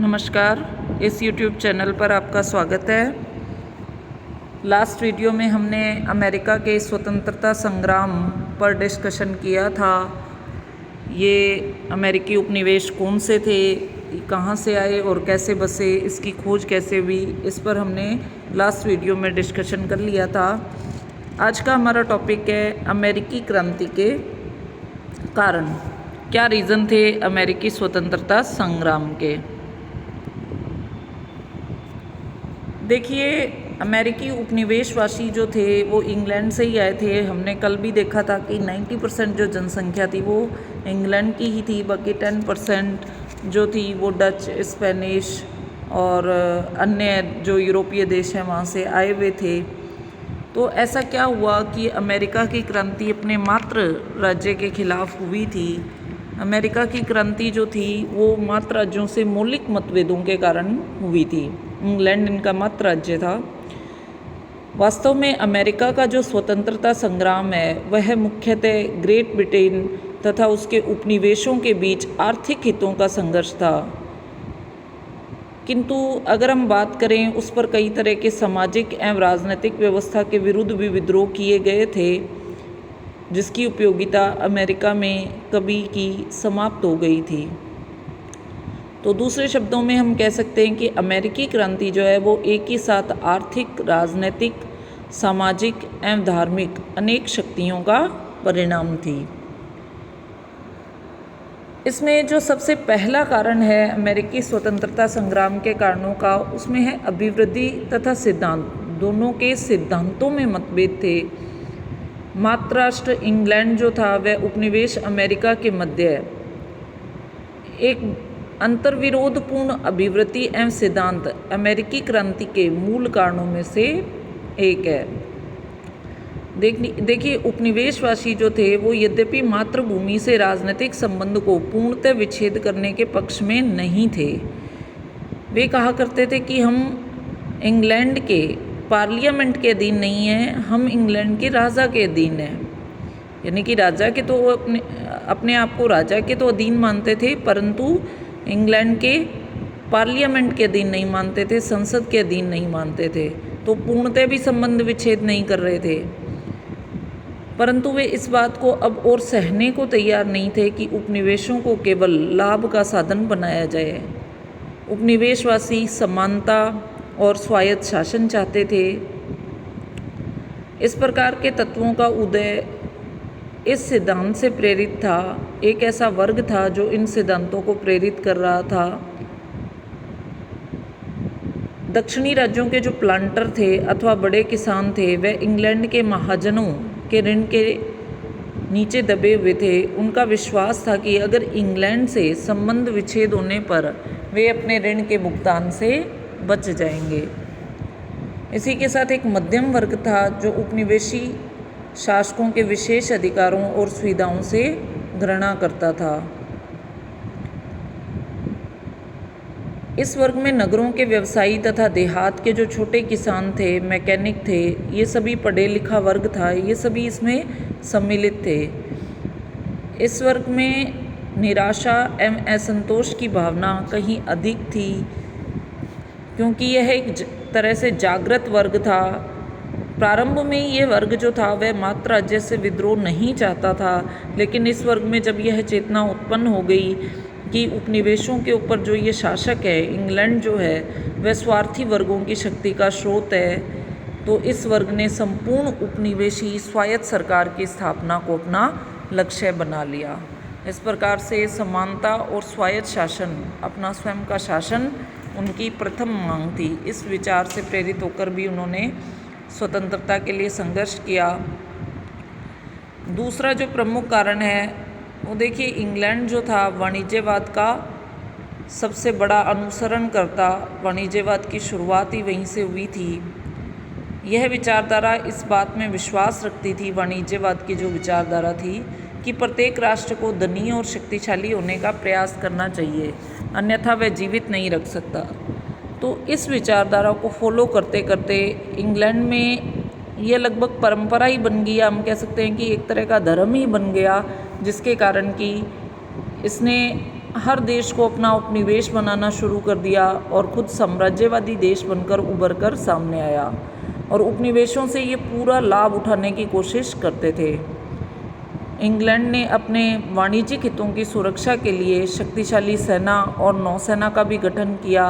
नमस्कार, इस YouTube channel पर आपका स्वागत है। लास्ट वीडियो में हमने अमेरिका के स्वतंत्रता संग्राम पर डिस्कशन किया था। ये अमेरिकी उपनिवेश कौन से थे, कहाँ से आए और कैसे बसे, इसकी खोज कैसे हुई, इस पर हमने लास्ट वीडियो में डिस्कशन कर लिया था। आज का हमारा टॉपिक है अमेरिकी क्रांति के कारण। क्या रीज़न थे अमेरिकी स्वतंत्रता संग्राम के। देखिए, अमेरिकी उपनिवेशवासी जो थे वो इंग्लैंड से ही आए थे। हमने कल भी देखा था कि 90% जो जनसंख्या थी वो इंग्लैंड की ही थी, बाकी 10% जो थी वो डच, स्पेनिश और अन्य जो यूरोपीय देश हैं वहाँ से आए हुए थे। तो ऐसा क्या हुआ कि अमेरिका की क्रांति अपने मात्र राज्य के खिलाफ हुई थी। अमेरिका की क्रांति जो थी वो मात्र राज्यों से मौलिक मतभेदों के कारण हुई थी। इंग्लैंड इनका मात्र राज्य था। वास्तव में अमेरिका का जो स्वतंत्रता संग्राम है वह मुख्यतः ग्रेट ब्रिटेन तथा उसके उपनिवेशों के बीच आर्थिक हितों का संघर्ष था। किंतु अगर हम बात करें, उस पर कई तरह के सामाजिक एवं राजनीतिक व्यवस्था के विरुद्ध भी विद्रोह किए गए थे, जिसकी उपयोगिता अमेरिका में कभी की समाप्त हो गई थी। तो दूसरे शब्दों में हम कह सकते हैं कि अमेरिकी क्रांति जो है वो एक ही साथ आर्थिक, राजनीतिक, सामाजिक एवं धार्मिक अनेक शक्तियों का परिणाम थी। इसमें जो सबसे पहला कारण है अमेरिकी स्वतंत्रता संग्राम के कारणों का, उसमें है अभिवृद्धि तथा सिद्धांत। दोनों के सिद्धांतों में मतभेद थे। मात्र राष्ट्र इंग्लैंड जो था वह उपनिवेश अमेरिका के मध्य एक अंतर्विरोधपूर्ण अभिवृद्धि एवं सिद्धांत अमेरिकी क्रांति के मूल कारणों में से एक है। देखिए, उपनिवेशवासी जो थे वो यद्यपि मातृभूमि से राजनीतिक संबंध को पूर्णतः विच्छेद करने के पक्ष में नहीं थे। वे कहा करते थे कि हम इंग्लैंड के पार्लियामेंट के अधीन नहीं हैं, हम इंग्लैंड के राजा के अधीन हैं। यानी कि राजा के तो अपने आप को राजा के तो अधीन मानते थे, परंतु इंग्लैंड के पार्लियामेंट के अधीन नहीं मानते थे, संसद के अधीन नहीं मानते थे। तो पूर्णतः भी संबंध विच्छेद नहीं कर रहे थे, परंतु वे इस बात को अब और सहने को तैयार नहीं थे कि उपनिवेशों को केवल लाभ का साधन बनाया जाए। उपनिवेशवासी समानता और स्वायत्त शासन चाहते थे। इस प्रकार के तत्वों का उदय इस सिद्धांत से प्रेरित था। एक ऐसा वर्ग था जो इन सिद्धांतों को प्रेरित कर रहा था। दक्षिणी राज्यों के जो प्लांटर थे अथवा बड़े किसान थे, वे इंग्लैंड के महाजनों के ऋण के नीचे दबे हुए थे। उनका विश्वास था कि अगर इंग्लैंड से संबंध विच्छेद होने पर वे अपने ऋण के भुगतान से बच जाएंगे। इसी के साथ एक मध्यम वर्ग था जो उपनिवेशी शासकों के विशेष अधिकारों और सुविधाओं से घृणा करता था। इस वर्ग में नगरों के व्यवसायी तथा देहात के जो छोटे किसान थे, मैकेनिक थे, ये सभी पढ़े लिखा वर्ग था, ये सभी इसमें सम्मिलित थे। इस वर्ग में निराशा एवं असंतोष की भावना कहीं अधिक थी, क्योंकि यह एक तरह से जागृत वर्ग था। प्रारंभ में ये वर्ग जो था वह मात्र राज्य से विद्रोह नहीं चाहता था, लेकिन इस वर्ग में जब यह चेतना उत्पन्न हो गई कि उपनिवेशों के ऊपर जो ये शासक है, इंग्लैंड जो है, वह स्वार्थी वर्गों की शक्ति का स्रोत है, तो इस वर्ग ने संपूर्ण उपनिवेशी स्वायत्त सरकार की स्थापना को अपना लक्ष्य बना लिया। इस प्रकार से समानता और स्वायत्त शासन, अपना स्वयं का शासन उनकी प्रथम मांग थी। इस विचार से प्रेरित होकर भी उन्होंने स्वतंत्रता के लिए संघर्ष किया। दूसरा जो प्रमुख कारण है वो देखिए, इंग्लैंड जो था वाणिज्यवाद का सबसे बड़ा अनुसरण करता, वाणिज्यवाद की शुरुआत ही वहीं से हुई थी। यह विचारधारा इस बात में विश्वास रखती थी, वाणिज्यवाद की जो विचारधारा थी, कि प्रत्येक राष्ट्र को धनी और शक्तिशाली होने का प्रयास करना चाहिए, अन्यथा वह जीवित नहीं रख सकता। तो इस विचारधारा को फॉलो करते करते इंग्लैंड में यह लगभग परंपरा ही बन गई, हम कह सकते हैं कि एक तरह का धर्म ही बन गया, जिसके कारण कि इसने हर देश को अपना उपनिवेश बनाना शुरू कर दिया और खुद साम्राज्यवादी देश बनकर उभर कर सामने आया और उपनिवेशों से ये पूरा लाभ उठाने की कोशिश करते थे। इंग्लैंड ने अपने वाणिज्यिक हितों की सुरक्षा के लिए शक्तिशाली सेना और नौसेना का भी गठन किया।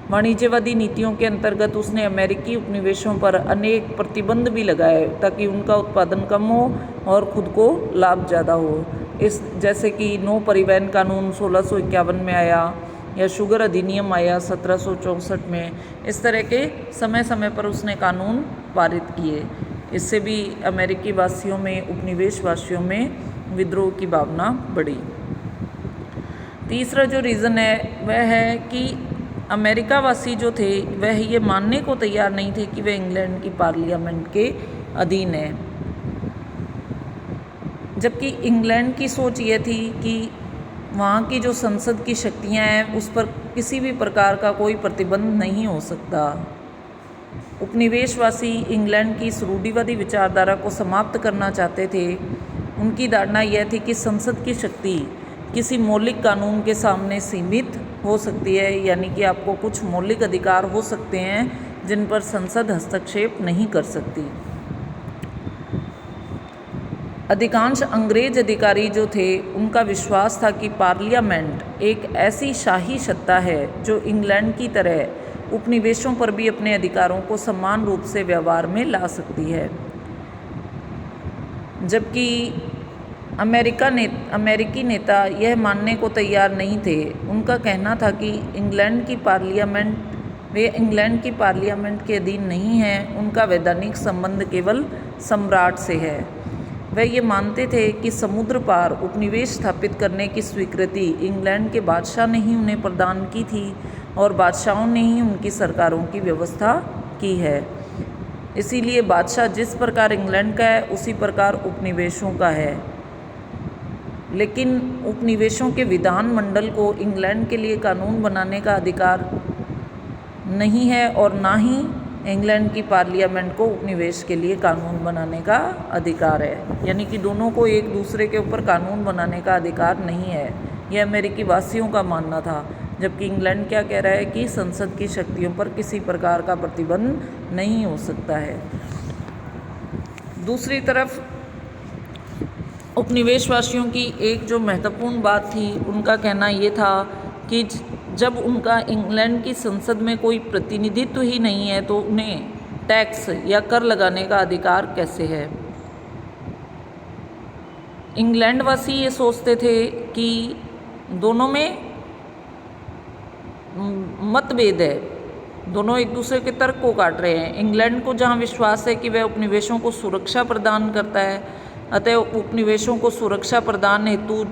वाणिज्यवादी नीतियों के अंतर्गत उसने अमेरिकी उपनिवेशों पर अनेक प्रतिबंध भी लगाए ताकि उनका उत्पादन कम हो और खुद को लाभ ज़्यादा हो। इस जैसे कि नौ परिवहन कानून 1651 में आया या शुगर अधिनियम आया 1764 में। इस तरह के समय समय पर उसने कानून पारित किए। इससे भी अमेरिकी वासियों में, उपनिवेश वासियों में विद्रोह की भावना बढ़ी। तीसरा जो रीज़न है वह है कि अमेरिका वासी जो थे वह ये मानने को तैयार नहीं थे कि वे इंग्लैंड की पार्लियामेंट के अधीन है, जबकि इंग्लैंड की सोच ये थी कि वहाँ की जो संसद की शक्तियाँ हैं उस पर किसी भी प्रकार का कोई प्रतिबंध नहीं हो सकता। उपनिवेशवासी इंग्लैंड की इस रूढ़िवादी विचारधारा को समाप्त करना चाहते थे। उनकी धारणा यह थी कि संसद की शक्ति किसी मौलिक कानून के सामने सीमित हो सकती है, यानी कि आपको कुछ मौलिक अधिकार हो सकते हैं जिन पर संसद हस्तक्षेप नहीं कर सकती। अधिकांश अंग्रेज अधिकारी जो थे उनका विश्वास था कि पार्लियामेंट एक ऐसी शाही सत्ता है जो इंग्लैंड की तरह उपनिवेशों पर भी अपने अधिकारों को समान रूप से व्यवहार में ला सकती है, जबकि अमेरिकी नेता यह मानने को तैयार नहीं थे। उनका कहना था कि वे इंग्लैंड की पार्लियामेंट के अधीन नहीं हैं, उनका वैधानिक संबंध केवल सम्राट से है। वे ये मानते थे कि समुद्र पार उपनिवेश स्थापित करने की स्वीकृति इंग्लैंड के बादशाह ने ही उन्हें प्रदान की थी और बादशाहों ने ही उनकी सरकारों की व्यवस्था की है। इसीलिए बादशाह जिस प्रकार इंग्लैंड का है उसी प्रकार उपनिवेशों का है, लेकिन उपनिवेशों के विधानमंडल को इंग्लैंड के लिए कानून बनाने का अधिकार नहीं है और ना ही इंग्लैंड की पार्लियामेंट को उपनिवेश के लिए कानून बनाने का अधिकार है। यानी कि दोनों को एक दूसरे के ऊपर कानून बनाने का अधिकार नहीं है, यह अमेरिकी वासियों का मानना था। जबकि इंग्लैंड क्या कह रहा है कि संसद की शक्तियों पर किसी प्रकार का प्रतिबंध नहीं हो सकता है। दूसरी तरफ उपनिवेशवासियों की एक जो महत्वपूर्ण बात थी, उनका कहना ये था कि जब उनका इंग्लैंड की संसद में कोई प्रतिनिधित्व ही नहीं है तो उन्हें टैक्स या कर लगाने का अधिकार कैसे है। इंग्लैंड वासी ये सोचते थे कि दोनों में मतभेद है, दोनों एक दूसरे के तर्क को काट रहे हैं। इंग्लैंड को जहां विश्वास है कि वह उपनिवेशों को सुरक्षा प्रदान करता है, अतः उपनिवेशों को सुरक्षा प्रदान हेतु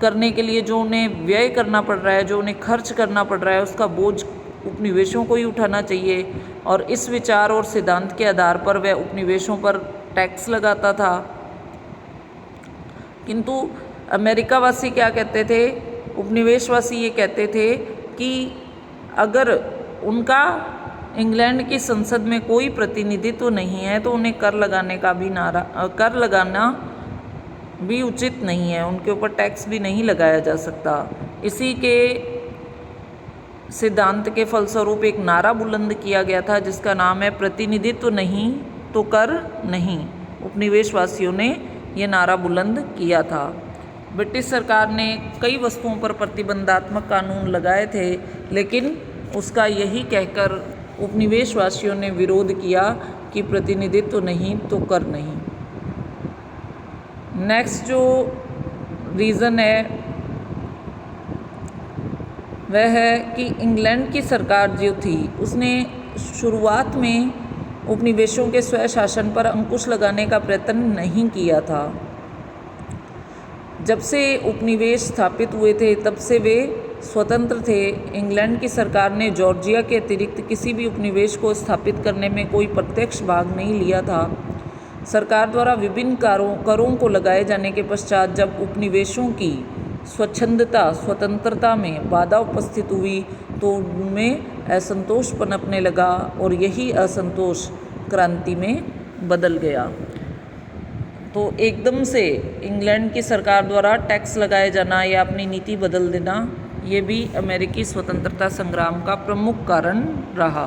करने के लिए जो उन्हें व्यय करना पड़ रहा है, जो उन्हें खर्च करना पड़ रहा है, उसका बोझ उपनिवेशों को ही उठाना चाहिए। और इस विचार और सिद्धांत के आधार पर वह उपनिवेशों पर टैक्स लगाता था। किंतु अमेरिकावासी क्या कहते थे, उपनिवेशवासी ये कहते थे कि अगर उनका इंग्लैंड की संसद में कोई प्रतिनिधित्व नहीं है तो उन्हें कर लगाना भी उचित नहीं है, उनके ऊपर टैक्स भी नहीं लगाया जा सकता। इसी के सिद्धांत के फलस्वरूप एक नारा बुलंद किया गया था जिसका नाम है प्रतिनिधित्व नहीं तो कर नहीं। उपनिवेशवासियों ने ये नारा बुलंद किया था। ब्रिटिश सरकार ने कई वस्तुओं पर प्रतिबंधात्मक कानून लगाए थे, लेकिन उसका यही कहकर उपनिवेशवासियों ने विरोध किया कि प्रतिनिधित्व नहीं तो कर नहीं। नेक्स्ट जो रीज़न है वह है कि इंग्लैंड की सरकार जो थी उसने शुरुआत में उपनिवेशों के स्वशासन पर अंकुश लगाने का प्रयत्न नहीं किया था। जब से उपनिवेश स्थापित हुए थे तब से वे स्वतंत्र थे। इंग्लैंड की सरकार ने जॉर्जिया के अतिरिक्त किसी भी उपनिवेश को स्थापित करने में कोई प्रत्यक्ष भाग नहीं लिया था। सरकार द्वारा विभिन्न करों को लगाए जाने के पश्चात जब उपनिवेशों की स्वतंत्रता में बाधा उपस्थित हुई तो उनमें असंतोष पनपने लगा और यही असंतोष क्रांति में बदल गया। तो एकदम से इंग्लैंड की सरकार द्वारा टैक्स लगाए जाना या अपनी नीति बदल देना, ये भी अमेरिकी स्वतंत्रता संग्राम का प्रमुख कारण रहा।